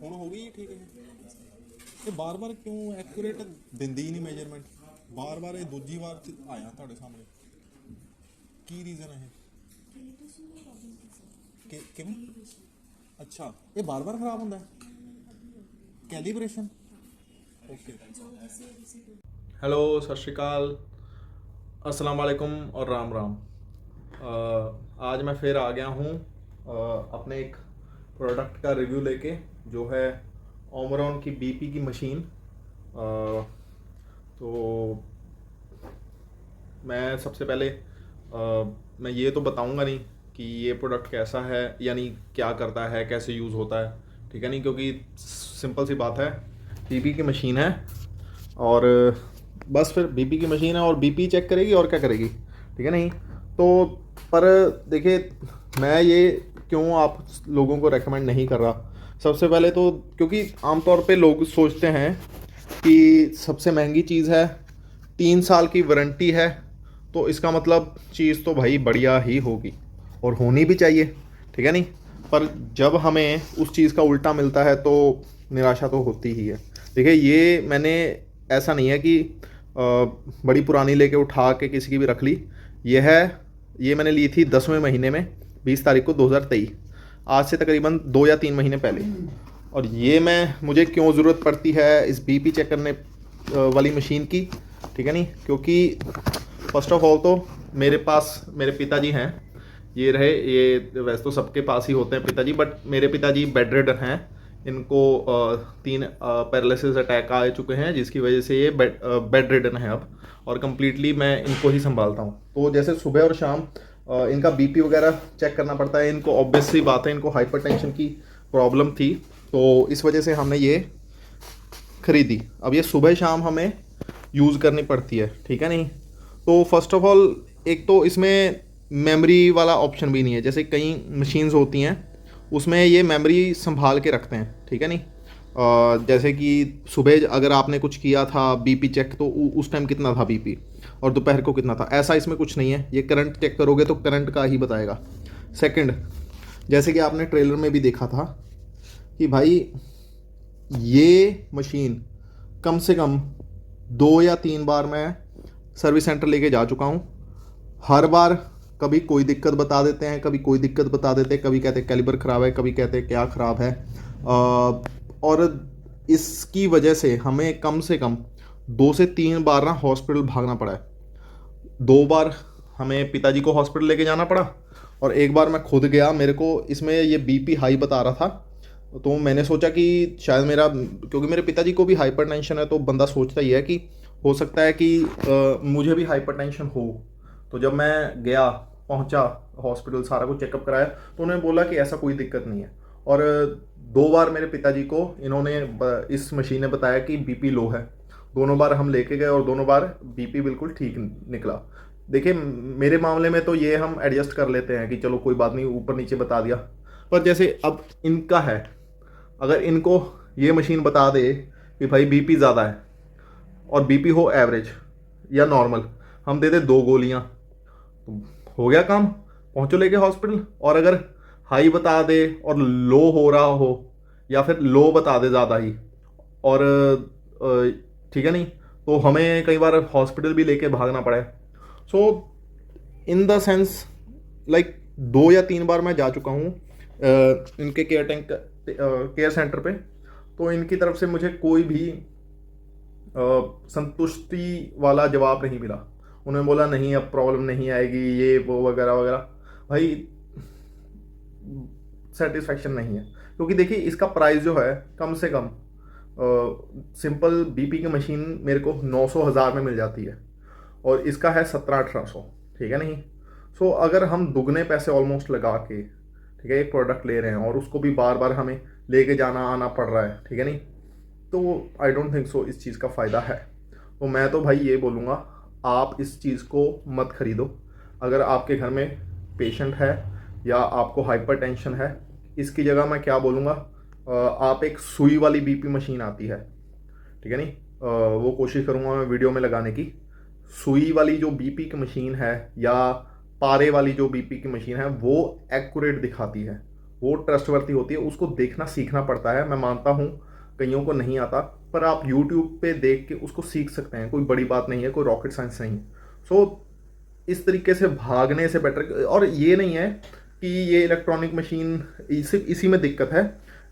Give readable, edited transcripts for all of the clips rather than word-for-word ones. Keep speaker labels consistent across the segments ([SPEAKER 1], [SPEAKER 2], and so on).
[SPEAKER 1] ਹੁਣ ਹੋ ਗਈ ਠੀਕ ਹੈ। ਇਹ ਬਾਰ-ਬਾਰ ਕਿਉਂ ਐਕੂਰੇਟ ਦਿੰਦੀ ਹੀ ਨਹੀਂ ਮੇਜਰਮੈਂਟ? ਬਾਰ-ਬਾਰ ਇਹ ਦੂਜੀ ਵਾਰ ਚ ਆਇਆ ਤੁਹਾਡੇ ਸਾਹਮਣੇ, ਕੀ ਰੀਜ਼ਨ ਹੈ ਕਿ ਕਿਵੇਂ? ਅੱਛਾ, ਇਹ ਬਾਰ-ਬਾਰ ਖਰਾਬ ਹੁੰਦਾ ਹੈ कैलिब्रेशन। ओके, हेलो, सत श्री अकाल, अस्सलाम वालेकुम और राम राम। आज मैं फिर आ गया हूँ अपने एक प्रोडक्ट का रिव्यू लेके, जो है ओमरॉन की बीपी की मशीन। तो मैं सबसे पहले मैं ये तो बताऊँगा नहीं कि ये प्रोडक्ट कैसा है, यानी क्या करता है, कैसे यूज़ होता है, ठीक है नहीं, क्योंकि सिंपल सी बात है, बीपी की मशीन है और बस फिर बीपी की मशीन है और बीपी चेक करेगी और क्या करेगी, ठीक है नहीं। तो पर देखिए, मैं ये क्यों आप लोगों को रेकमेंड नहीं कर रहा, सबसे पहले तो क्योंकि आमतौर पे लोग सोचते हैं कि सबसे महंगी चीज़ है, 3 साल की वारंटी है, तो इसका मतलब चीज़ तो भाई बढ़िया ही होगी और होनी भी चाहिए, ठीक है नहीं। पर जब हमें उस चीज़ का उल्टा मिलता है तो निराशा तो होती ही है। देखिए, ये मैंने ऐसा नहीं है कि बड़ी पुरानी लेके उठा के किसी की भी रख ली। ये मैंने ली थी 10वें महीने में, 20 तारीख को 2023, आज से तकरीबन 2 या 3 महीने पहले। और ये मुझे क्यों ज़रूरत पड़ती है इस बीपी चेक करने वाली मशीन की, ठीक है नहीं, क्योंकि फर्स्ट ऑफ ऑल तो मेरे पास मेरे पिताजी हैं, ये रहे, ये वैसे तो सबके पास ही होते हैं पिताजी, बट मेरे पिताजी बेड रिडन हैं, इनको 3 पैरालिसिस अटैक आ चुके हैं, जिसकी वजह से ये बेड रिडन है अब, और कम्प्लीटली मैं इनको ही संभालता हूँ। तो जैसे सुबह और शाम इनका बीपी वगैरह चेक करना पड़ता है इनको, ऑब्वियस सी बात है, इनको हाइपरटेंशन की प्रॉब्लम थी, तो इस वजह से हमने ये ख़रीदी। अब ये सुबह शाम हमें यूज़ करनी पड़ती है, ठीक है नहीं। तो फर्स्ट ऑफ ऑल, एक तो इसमें मेमोरी वाला ऑप्शन भी नहीं है, जैसे कई मशीन्स होती हैं उसमें ये मेमोरी संभाल के रखते हैं, ठीक है नहीं। जैसे कि सुबह अगर आपने कुछ किया था बीपी चेक, तो उस टाइम कितना था बीपी और दोपहर को कितना था, ऐसा इसमें कुछ नहीं है। ये करंट चेक करोगे तो करंट का ही बताएगा। सेकंड, जैसे कि आपने ट्रेलर में भी देखा था कि भाई ये मशीन कम से कम 2 या 3 बार मैं सर्विस सेंटर लेके जा चुका हूँ। हर बार कभी कोई दिक्कत बता देते हैं, कभी कोई दिक्कत बता देते हैं, कभी कहते हैं कैलिबर ख़राब है, कभी कहते हैं क्या ख़राब है। और इसकी वजह से हमें कम से कम 2 से 3 बार ना हॉस्पिटल भागना पड़ा है। 2 बार हमें पिताजी को हॉस्पिटल लेके जाना पड़ा और 1 बार मैं खुद गया। मेरे को इसमें ये बीपी हाई बता रहा था, तो मैंने सोचा कि शायद मेरा, क्योंकि मेरे पिताजी को भी हाइपरटेंशन है, तो बंदा सोचता ही है कि हो सकता है कि मुझे भी हाइपरटेंशन हो। तो जब मैं गया, पहुंचा हॉस्पिटल, सारा कुछ चेकअप कराया, तो उन्होंने बोला कि ऐसा कोई दिक्कत नहीं है। और 2 बार मेरे पिताजी को इन्होंने इस मशीन ने बताया कि बीपी लो है। दोनों बार हम लेके गए और दोनों बार बीपी बिल्कुल ठीक निकला। देखिए, मेरे मामले में तो ये हम एडजस्ट कर लेते हैं कि चलो कोई बात नहीं, ऊपर नीचे बता दिया। पर जैसे अब इनका है, अगर इनको ये मशीन बता दे कि भाई बीपी ज़्यादा है और बीपी हो एवरेज या नॉर्मल, हम दे दे 2 गोलियाँ, तो हो गया काम, पहुँचो लेके हॉस्पिटल। और अगर हाई बता दे और लो हो रहा हो, या फिर लो बता दे ज़्यादा ही, और ठीक है नहीं, तो हमें कई बार हॉस्पिटल भी लेके भागना पड़ा है। सो इन द सेंस, लाइक 2 या 3 बार मैं जा चुका हूँ इनके केयर सेंटर पे, तो इनकी तरफ से मुझे कोई भी संतुष्टि वाला जवाब नहीं मिला। उन्होंने बोला नहीं, अब प्रॉब्लम नहीं आएगी, ये वो वगैरह वगैरह। भाई सेटिस्फेक्शन नहीं है, क्योंकि देखिए इसका प्राइस जो है, कम से कम सिंपल बीपी की मशीन मेरे को 900-1000 में मिल जाती है और इसका है 1700-1800, ठीक है नहीं। सो अगर हम दुगने पैसे ऑलमोस्ट लगा के, ठीक है, एक प्रोडक्ट ले रहे हैं और उसको भी बार बार हमें लेके जाना आना पड़ रहा है, ठीक है नहीं, तो आई डोंट थिंक सो इस चीज़ का फ़ायदा है। तो मैं तो भाई ये बोलूँगा, आप इस चीज़ को मत ख़रीदो। अगर आपके घर में पेशेंट है या आपको हाइपरटेंशन है, इसकी जगह मैं क्या बोलूँगा, आप एक सुई वाली बीपी मशीन आती है, ठीक है नहीं, वो कोशिश करूँगा मैं वीडियो में लगाने की। सुई वाली जो बीपी की मशीन है या पारे वाली जो बीपी की मशीन है, वो एक्यूरेट दिखाती है, वो ट्रस्टवर्थी होती है, उसको देखना सीखना पड़ता है। मैं मानता हूँ कईयों को नहीं आता, पर आप यूट्यूब पे देख के उसको सीख सकते हैं, कोई बड़ी बात नहीं है, कोई रॉकेट साइंस नहीं है। सो इस तरीके से भागने से बेटर, और ये नहीं है कि ये इलेक्ट्रॉनिक मशीन सिर्फ इसी में दिक्कत है।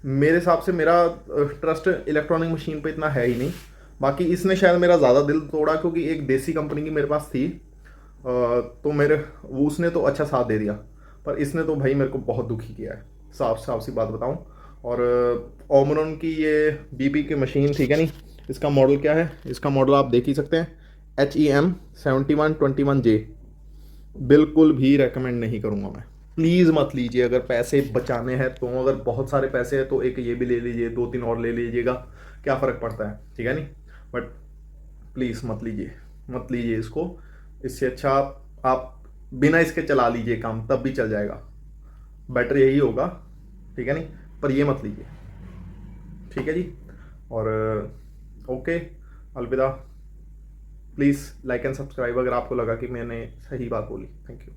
[SPEAKER 1] मेरे हिसाब से मेरा ट्रस्ट इलेक्ट्रॉनिक मशीन पे इतना है ही नहीं। बाकी इसने शायद मेरा ज़्यादा दिल तोड़ा, क्योंकि एक देसी कंपनी की मेरे पास थी, तो मेरे वो उसने तो अच्छा साथ दे दिया, पर इसने तो भाई मेरे को बहुत दुखी किया है, साफ साफ सी बात बताऊं। और ओमरॉन की ये बीपी की मशीन, ठीक है नहीं, इसका मॉडल क्या है, इसका मॉडल आप देख ही सकते हैं, HEM7121J। बिल्कुल भी रेकमेंड नहीं करूँगा मैं, प्लीज़ मत लीजिए। अगर पैसे बचाने हैं तो, अगर बहुत सारे पैसे हैं तो एक ये भी ले लीजिए, 2-3 और ले लीजिएगा, क्या फ़र्क पड़ता है, ठीक है नहीं। बट प्लीज़ मत लीजिए, मत लीजिए इसको। इससे अच्छा आप बिना इसके चला लीजिए काम, तब भी चल जाएगा, बेटर यही होगा, ठीक है नहीं। पर ये मत लीजिए, ठीक है जी। और ओके, अलविदा। प्लीज़ लाइक एंड सब्सक्राइब अगर आपको लगा कि मैंने सही बात बोली। Thank you.